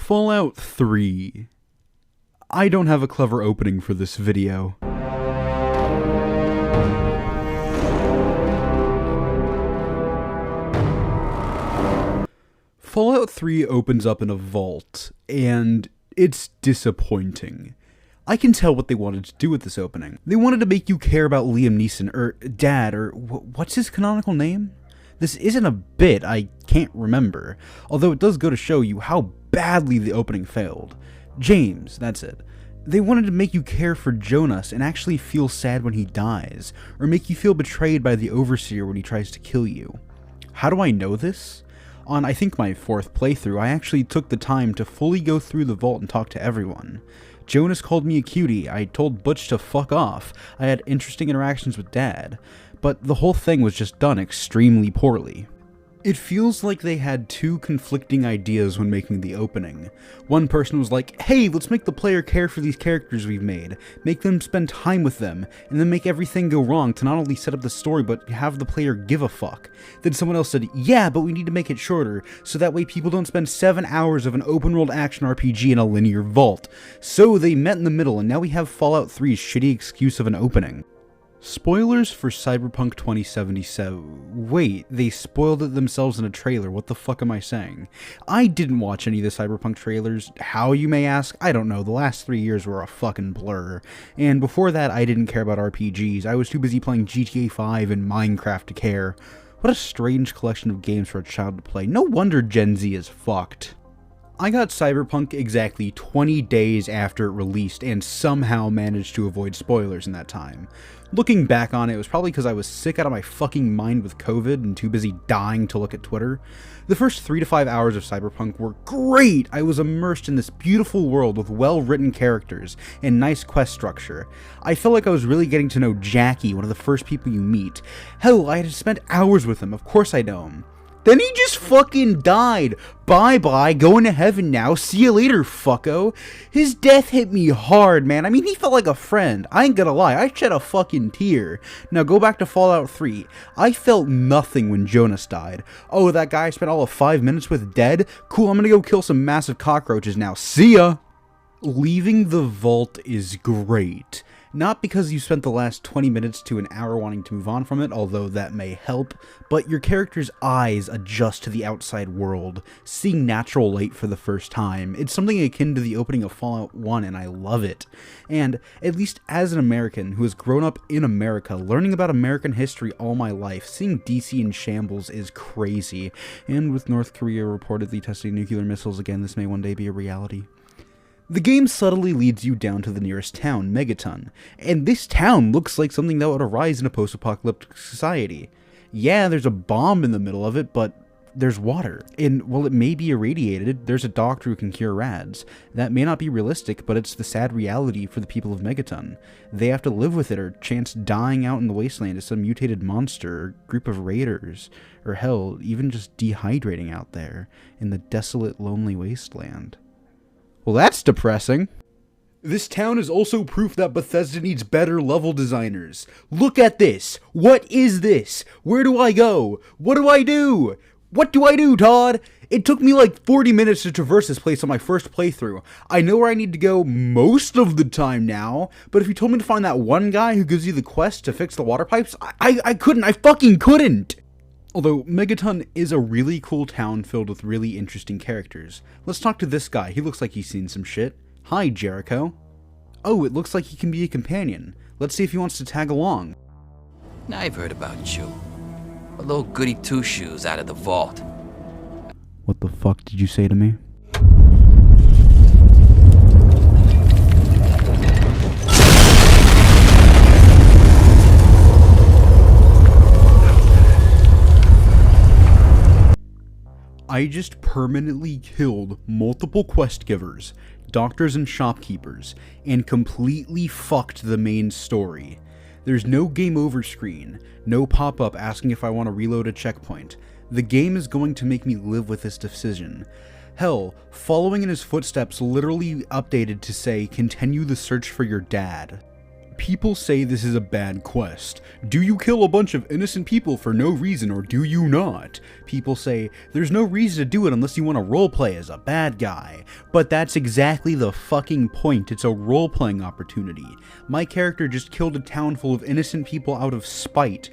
Fallout 3. I don't have a clever opening for this video. Fallout 3 opens up in a vault, and it's disappointing. I can tell what they wanted to do with this opening. They wanted to make you care about Liam Neeson, or Dad, or what's his canonical name? This isn't a bit, I can't remember, although it does go to show you how badly the opening failed. James, that's it. They wanted to make you care for Jonas and actually feel sad when he dies, or make you feel betrayed by the Overseer when he tries to kill you. How do I know this? On, I think, my 4th playthrough, I actually took the time to fully go through the vault and talk to everyone. Jonas called me a cutie, I told Butch to fuck off, I had interesting interactions with Dad, but the whole thing was just done extremely poorly. It feels like they had two conflicting ideas when making the opening. One person was like, hey, let's make the player care for these characters we've made, make them spend time with them, and then make everything go wrong to not only set up the story, but have the player give a fuck. Then someone else said, yeah, but we need to make it shorter, so that way people don't spend 7 hours of an open-world action RPG in a linear vault. So they met in the middle, and now we have Fallout 3's shitty excuse of an opening. Spoilers for Cyberpunk 2077. Wait, they spoiled it themselves in a trailer, what the fuck am I saying? I didn't watch any of the Cyberpunk trailers. How, you may ask? I don't know, the last 3 years were a fucking blur. And before that, I didn't care about RPGs, I was too busy playing GTA 5 and Minecraft to care. What a strange collection of games for a child to play. No wonder Gen Z is fucked. I got Cyberpunk exactly 20 days after it released and somehow managed to avoid spoilers in that time. Looking back on it, it was probably because I was sick out of my fucking mind with COVID and too busy dying to look at Twitter. The first 3 to 5 hours of Cyberpunk were great! I was immersed in this beautiful world with well-written characters and nice quest structure. I felt like I was really getting to know Jackie, one of the first people you meet. Hell, I had spent hours with him, of course I know him. Then he just fucking died. Bye-bye, going to heaven now. See you later, fucko. His death hit me hard, man. I mean, he felt like a friend. I ain't gonna lie, I shed a fucking tear. Now go back to Fallout 3. I felt nothing when Jonas died. Oh, that guy I spent all of 5 minutes with dead? Cool, I'm gonna go kill some massive cockroaches now. See ya! Leaving the vault is great. Not because you spent the last 20 minutes to an hour wanting to move on from it, although that may help, but your character's eyes adjust to the outside world, seeing natural light for the first time. It's something akin to the opening of Fallout 1, and I love it. And, at least as an American who has grown up in America, learning about American history all my life, seeing DC in shambles is crazy. And with North Korea reportedly testing nuclear missiles again, this may one day be a reality. The game subtly leads you down to the nearest town, Megaton, and this town looks like something that would arise in a post-apocalyptic society. Yeah, there's a bomb in the middle of it, but there's water. And while it may be irradiated, there's a doctor who can cure rads. That may not be realistic, but it's the sad reality for the people of Megaton. They have to live with it or chance dying out in the wasteland as some mutated monster or group of raiders, or hell, even just dehydrating out there in the desolate, lonely wasteland. Well, that's depressing. This town is also proof that Bethesda needs better level designers. Look at this. What is this? Where do I go? What do I do? What do I do, Todd? It took me like 40 minutes to traverse this place on my first playthrough. I know where I need to go most of the time now, but if you told me to find that one guy who gives you the quest to fix the water pipes, I couldn't. I fucking couldn't. Although, Megaton is a really cool town filled with really interesting characters. Let's talk to this guy, he looks like he's seen some shit. Hi, Jericho. Oh, it looks like he can be a companion. Let's see if he wants to tag along. Now I've heard about you. A little goody two-shoes out of the vault. What the fuck did you say to me? I just permanently killed multiple quest givers, doctors and shopkeepers, and completely fucked the main story. There's no game over screen, no pop-up asking if I want to reload a checkpoint. The game is going to make me live with this decision. Hell, following in his footsteps literally updated to say, continue the search for your dad. People say this is a bad quest. Do you kill a bunch of innocent people for no reason, or do you not? People say there's no reason to do it unless you want to roleplay as a bad guy. But that's exactly the fucking point. It's a role-playing opportunity. My character just killed a town full of innocent people out of spite.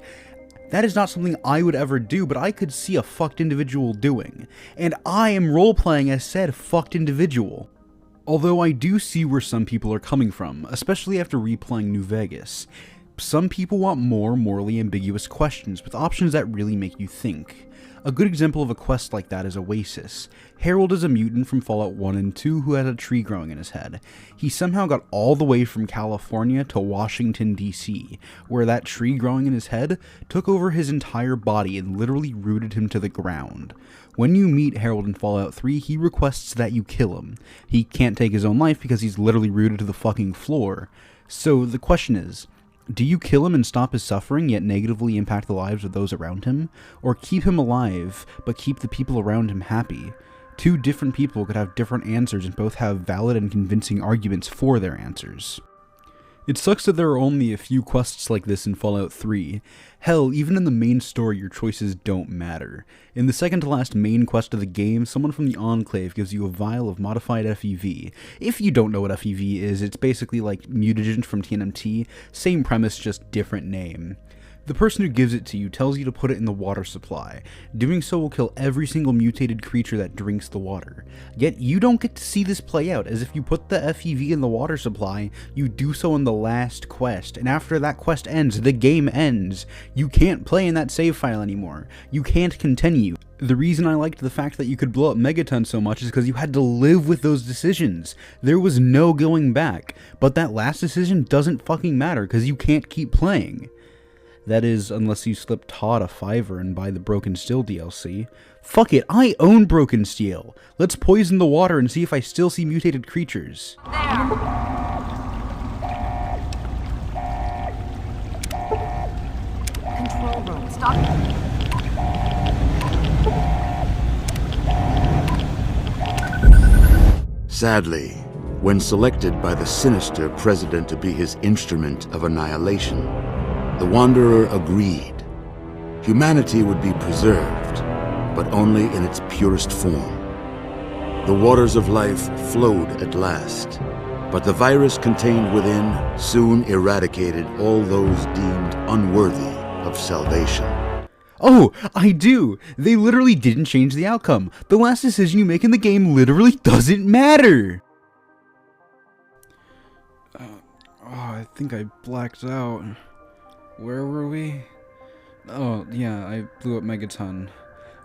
That is not something I would ever do, but I could see a fucked individual doing. And I am role-playing as said fucked individual. Although I do see where some people are coming from, especially after replaying New Vegas. Some people want more morally ambiguous questions with options that really make you think. A good example of a quest like that is Oasis. Harold is a mutant from Fallout 1 and 2 who has a tree growing in his head. He somehow got all the way from California to Washington, D.C., where that tree growing in his head took over his entire body and literally rooted him to the ground. When you meet Harold in Fallout 3, he requests that you kill him. He can't take his own life because he's literally rooted to the fucking floor. So the question is, do you kill him and stop his suffering, yet negatively impact the lives of those around him? Or keep him alive, but keep the people around him happy? Two different people could have different answers and both have valid and convincing arguments for their answers. It sucks that there are only a few quests like this in Fallout 3. Hell, even in the main story, your choices don't matter. In the second to last main quest of the game, someone from the Enclave gives you a vial of modified FEV. If you don't know what FEV is, it's basically like mutagen from TNMT, same premise, just different name. The person who gives it to you tells you to put it in the water supply. Doing so will kill every single mutated creature that drinks the water. Yet you don't get to see this play out, as if you put the FEV in the water supply, you do so in the last quest, and after that quest ends, the game ends. You can't play in that save file anymore. You can't continue. The reason I liked the fact that you could blow up Megaton so much is because you had to live with those decisions. There was no going back. But that last decision doesn't fucking matter, because you can't keep playing. That is, unless you slip Todd a $5 and buy the Broken Steel DLC. Fuck it, I own Broken Steel! Let's poison the water and see if I still see mutated creatures. There! Control room, stop. Sadly, when selected by the sinister president to be his instrument of annihilation, the Wanderer agreed. Humanity would be preserved, but only in its purest form. The waters of life flowed at last, but the virus contained within soon eradicated all those deemed unworthy of salvation. Oh, I do! They literally didn't change the outcome. The last decision you make in the game literally doesn't matter! I think I blacked out. Where were we? Oh, yeah, I blew up Megaton.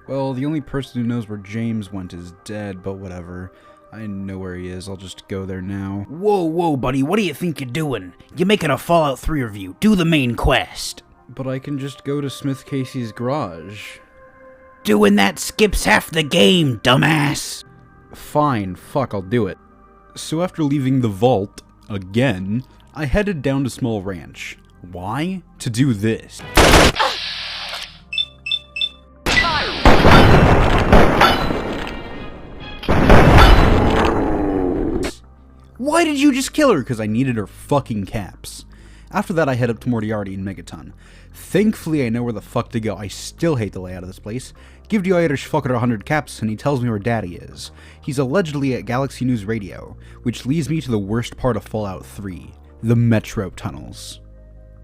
Well, the only person who knows where James went is dead, but whatever. I know where he is, I'll just go there now. Whoa, buddy, what do you think you're doing? You're making a Fallout 3 review. Do the main quest. But I can just go to Smith Casey's garage. Doing that skips half the game, dumbass. Fine, fuck, I'll do it. So after leaving the vault, again, I headed down to Small Ranch. Why? To do this. Why did you just kill her? Because I needed her fucking caps. After that, I head up to Moriarty and Megaton. Thankfully, I know where the fuck to go. I still hate the layout of this place. Give the Irish fucker 100 caps, and he tells me where Daddy is. He's allegedly at Galaxy News Radio, which leads me to the worst part of Fallout 3, the Metro tunnels.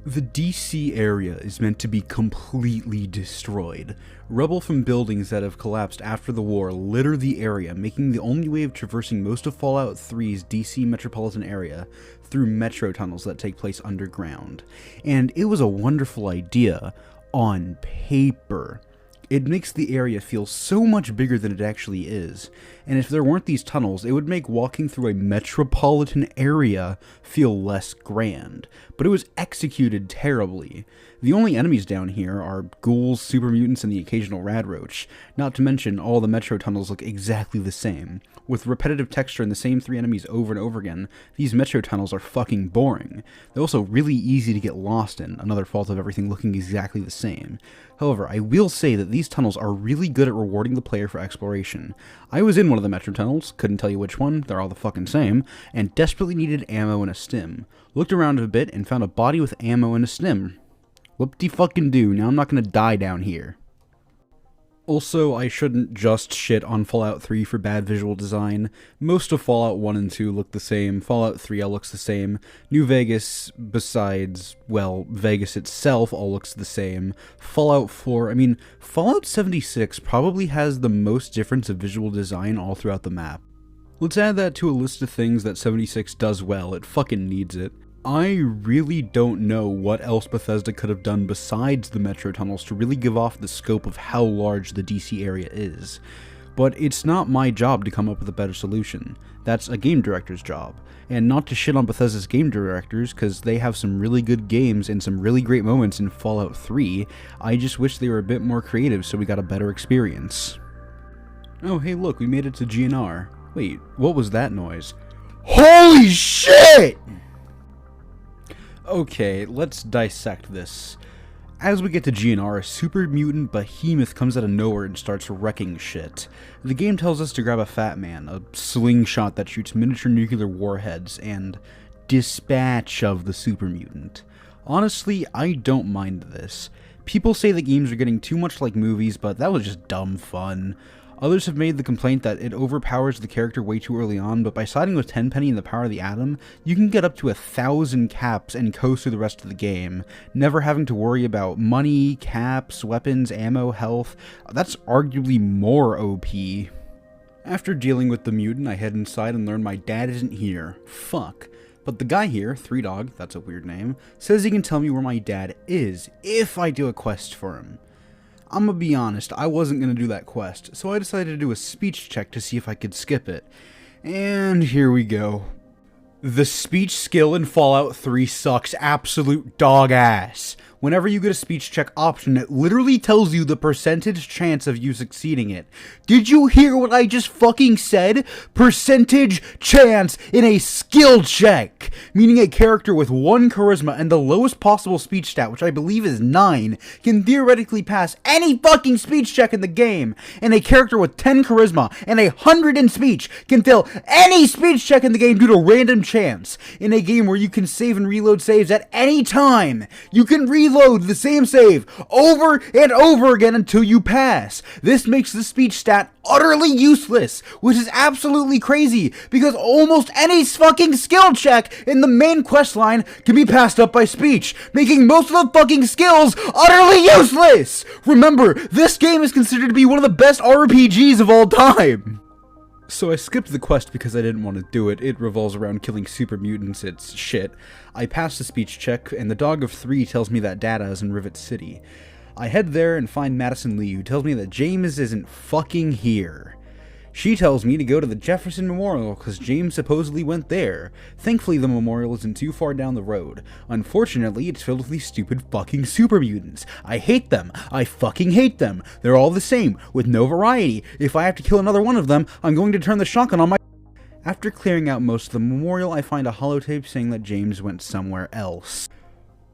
The DC area is meant to be completely destroyed. Rubble from buildings that have collapsed after the war litter the area, making the only way of traversing most of Fallout 3's DC metropolitan area through metro tunnels that take place underground. And it was a wonderful idea on paper. It makes the area feel so much bigger than it actually is, and if there weren't these tunnels, it would make walking through a metropolitan area feel less grand, but it was executed terribly. The only enemies down here are ghouls, super mutants, and the occasional radroach, not to mention all the metro tunnels look exactly the same. With repetitive texture and the same 3 enemies over and over again, these metro tunnels are fucking boring. They're also really easy to get lost in, another fault of everything looking exactly the same. However, I will say that these tunnels are really good at rewarding the player for exploration. I was in one of the metro tunnels, couldn't tell you which one, they're all the fucking same, and desperately needed ammo and a stim. Looked around a bit and found a body with ammo and a stim. Whoop-de-fucking-do, now I'm not gonna die down here. Also, I shouldn't just shit on Fallout 3 for bad visual design. Most of Fallout 1 and 2 look the same, Fallout 3 all looks the same, New Vegas, besides, well, Vegas itself all looks the same. Fallout 4, Fallout 76 probably has the most difference of visual design all throughout the map. Let's add that to a list of things that 76 does well, it fucking needs it. I really don't know what else Bethesda could have done besides the metro tunnels to really give off the scope of how large the DC area is. But it's not my job to come up with a better solution. That's a game director's job. And not to shit on Bethesda's game directors, because they have some really good games and some really great moments in Fallout 3, I just wish they were a bit more creative so we got a better experience. Oh hey look, we made it to GNR. Wait, what was that noise? Holy shit! Okay, let's dissect this. As we get to GNR, a super mutant behemoth comes out of nowhere and starts wrecking shit. The game tells us to grab a fat man, a slingshot that shoots miniature nuclear warheads, and dispatch of the super mutant. Honestly, I don't mind this. People say the games are getting too much like movies, but that was just dumb fun. Others have made the complaint that it overpowers the character way too early on, but by siding with Tenpenny and the power of the atom, you can get up to 1,000 caps and coast through the rest of the game, never having to worry about money, caps, weapons, ammo, health. That's arguably more OP. After dealing with the mutant, I head inside and learn my dad isn't here. Fuck. But the guy here, 3Dog, that's a weird name, says he can tell me where my dad is, if I do a quest for him. I'm gonna be honest, I wasn't gonna do that quest, so I decided to do a speech check to see if I could skip it. And here we go. The speech skill in Fallout 3 sucks absolute dog ass. Whenever you get a speech check option, it literally tells you the percentage chance of you succeeding it. Did you hear what I just fucking said? Percentage chance in a skill check! Meaning a character with 1 charisma and the lowest possible speech stat, which I believe is 9, can theoretically pass any fucking speech check in the game. And a character with 10 charisma and 100 in speech can fail any speech check in the game due to random chance. In a game where you can save and reload saves at any time, you can reload the same save over and over again until you pass. This makes the speech stat utterly useless, which is absolutely crazy because almost any fucking skill check in the main quest line can be passed up by speech, making most of the fucking skills utterly useless. Remember, this game is considered to be one of the best RPGs of all time. So I skipped the quest because I didn't want to do it. It revolves around killing super mutants, it's shit. I passed the speech check, and the dog of 3 tells me that Data is in Rivet City. I head there and find Madison Lee, who tells me that James isn't fucking here. She tells me to go to the Jefferson Memorial because James supposedly went there. Thankfully, the memorial isn't too far down the road. Unfortunately, it's filled with these stupid fucking super mutants. I hate them. I fucking hate them. They're all the same, with no variety. If I have to kill another one of them, I'm going to turn the shotgun on my... After clearing out most of the memorial, I find a holotape saying that James went somewhere else.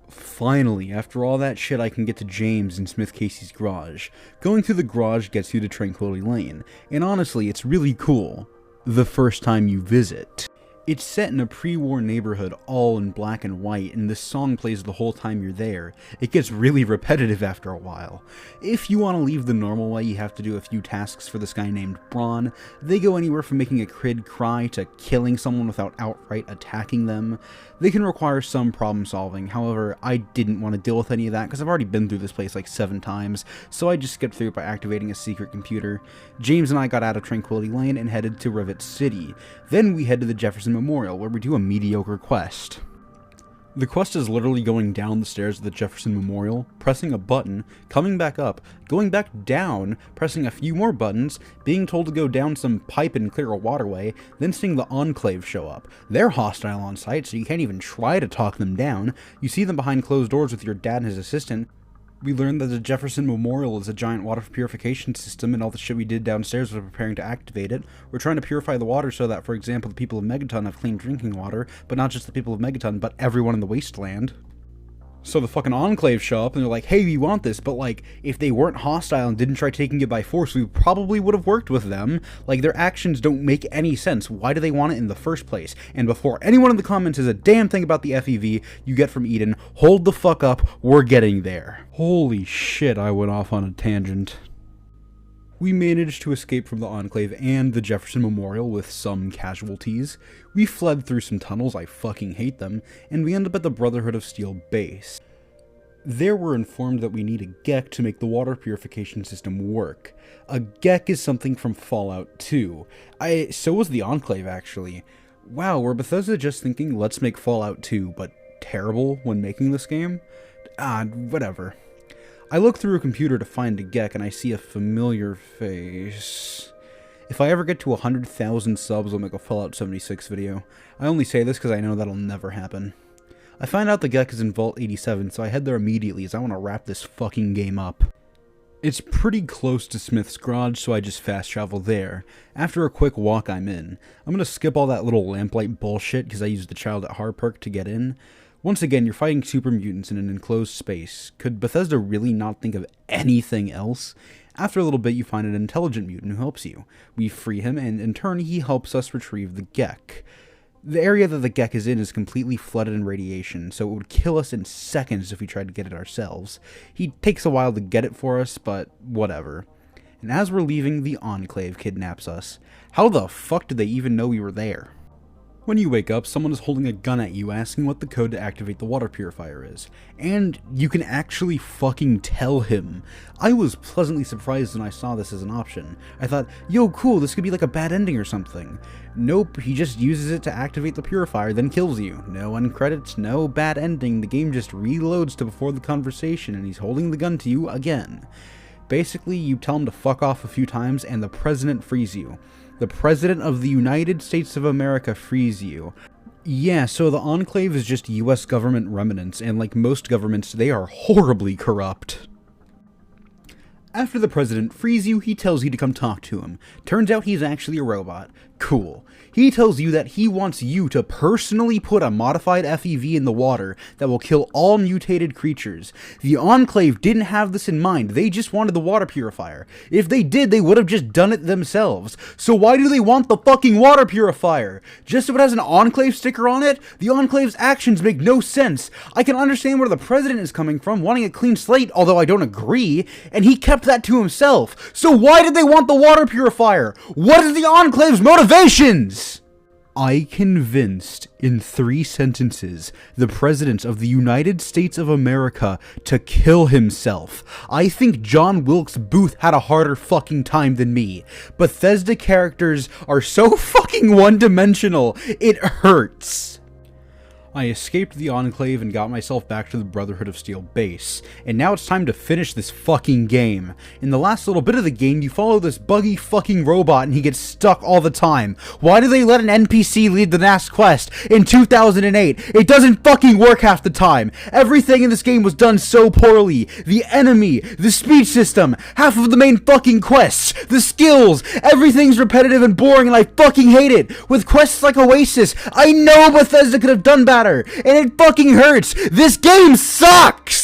Finally, after all that shit, I can get to James in Smith Casey's garage. Going through the garage gets you to Tranquility Lane, and honestly, it's really cool. The first time you visit. It's set in a pre-war neighborhood all in black and white, and this song plays the whole time you're there. It gets really repetitive after a while. If you want to leave the normal way, you have to do a few tasks for this guy named Braun. They go anywhere from making a kid cry to killing someone without outright attacking them. They can require some problem solving, however, I didn't want to deal with any of that because I've already been through this place like 7 times, so I just skipped through it by activating a secret computer. James and I got out of Tranquility Lane and headed to Rivet City. Then we head to the Jefferson Memorial, where we do a mediocre quest. The quest is literally going down the stairs of the Jefferson Memorial, pressing a button, coming back up, going back down, pressing a few more buttons, being told to go down some pipe and clear a waterway, then seeing the Enclave show up. They're hostile on sight, so you can't even try to talk them down. You see them behind closed doors with your dad and his assistant. We learned that the Jefferson Memorial is a giant water purification system, and all the shit we did downstairs was preparing to activate it. We're trying to purify the water so that, for example, the people of Megaton have clean drinking water, but not just the people of Megaton, but everyone in the wasteland. So the fucking Enclave show up and they're like, hey, we want this, but like, if they weren't hostile and didn't try taking it by force, we probably would have worked with them. Like, their actions don't make any sense. Why do they want it in the first place? And before anyone in the comments says a damn thing about the FEV you get from Eden, hold the fuck up, we're getting there. Holy shit, I went off on a tangent. We managed to escape from the Enclave and the Jefferson Memorial with some casualties. We fled through some tunnels, I fucking hate them, and we end up at the Brotherhood of Steel base. There we're informed that we need a GECK to make the water purification system work. A GECK is something from Fallout 2. So was the Enclave, actually. Wow, were Bethesda just thinking, let's make Fallout 2, but terrible when making this game? Whatever. I look through a computer to find a GECK and I see a familiar face. If I ever get to 100,000 subs, I'll make a Fallout 76 video. I only say this because I know that'll never happen. I find out the GECK is in Vault 87, so I head there immediately as I want to wrap this fucking game up. It's pretty close to Smith's garage, so I just fast travel there. After a quick walk, I'm in. I'm gonna skip all that little lamplight bullshit because I used the Child at Heart perk to get in. Once again, you're fighting super mutants in an enclosed space. Could Bethesda really not think of anything else? After a little bit, you find an intelligent mutant who helps you. We free him, and in turn, he helps us retrieve the GECK. The area that the GECK is in is completely flooded in radiation, so it would kill us in seconds if we tried to get it ourselves. He takes a while to get it for us, but whatever. And as we're leaving, the Enclave kidnaps us. How the fuck did they even know we were there? When you wake up, someone is holding a gun at you asking what the code to activate the water purifier is. And you can actually fucking tell him. I was pleasantly surprised when I saw this as an option. I thought, yo, cool, this could be like a bad ending or something. Nope, he just uses it to activate the purifier, then kills you. No end credits, no bad ending, the game just reloads to before the conversation and he's holding the gun to you again. Basically, you tell him to fuck off a few times and the president frees you. The President of the United States of America frees you. Yeah, so the Enclave is just US government remnants, and like most governments, they are horribly corrupt. After the president frees you, he tells you to come talk to him. Turns out he's actually a robot. Cool. He tells you that he wants you to personally put a modified FEV in the water that will kill all mutated creatures. The Enclave didn't have this in mind, they just wanted the water purifier. If they did, they would have just done it themselves. So why do they want the fucking water purifier? Just so it has an Enclave sticker on it? The Enclave's actions make no sense. I can understand where the president is coming from, wanting a clean slate, although I don't agree, and he kept that to himself. So why did they want the water purifier? What is the Enclave's motivations? I convinced, in 3 sentences, the President of the United States of America to kill himself. I think John Wilkes Booth had a harder fucking time than me. Bethesda characters are so fucking one-dimensional, it hurts. I escaped the Enclave and got myself back to the Brotherhood of Steel base, and now it's time to finish this fucking game. In the last little bit of the game, you follow this buggy fucking robot and he gets stuck all the time. Why do they let an NPC lead the last quest in 2008? It doesn't fucking work half the time. Everything in this game was done so poorly. The enemy, the speech system, half of the main fucking quests, the skills, everything's repetitive and boring and I fucking hate it. With quests like Oasis, I know Bethesda could have done better. And it fucking hurts! This game sucks!